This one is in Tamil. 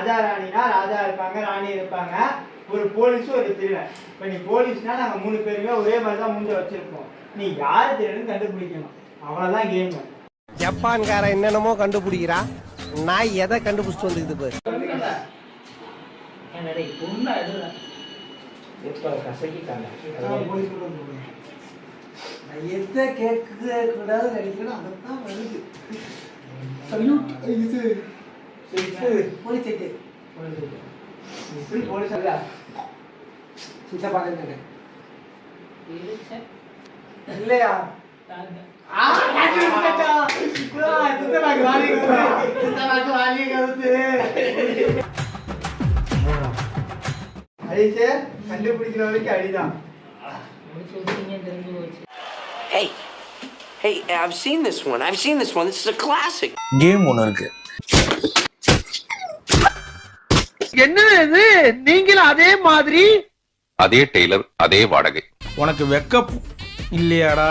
ராஜா ராணினா ராஜா இருப்பாங்க, ராணி இருப்பாங்க, ஒரு போலீஸ் ஒரு திருடன். இப்ப நீ போலீஸ்னா நாங்க 3 பேருமே ஒரே மாதிரி தான் மூஞ்ச வச்சிருப்போம். நீ யாரு திருடன் கண்டுபிடிக்கணும், அவ்வளவுதான் கேம். ஜப்பான்கார என்னென்னமோ கண்டுபிடிக்கிறா, நான் எதை கண்டுபிடிச்சிட்டு வந்துக்குது பாரு. எதை கேட்க கூடாது நினைக்கிறேன், அதான் வருது. போலீஸ் போலீஸ் அல்ல சித்தப்பா இல்லையா? கண்டுபிடிக்கிற வரைக்கும் அடிதான். Hey, I've seen this one. This is a classic. Game ஒன்று இருக்கு. என்ன இது, நீங்களும் அதே மாதிரி? அதே டெய்லர், அதே வாடகை. உனக்கு வெக்க இல்லையாடா?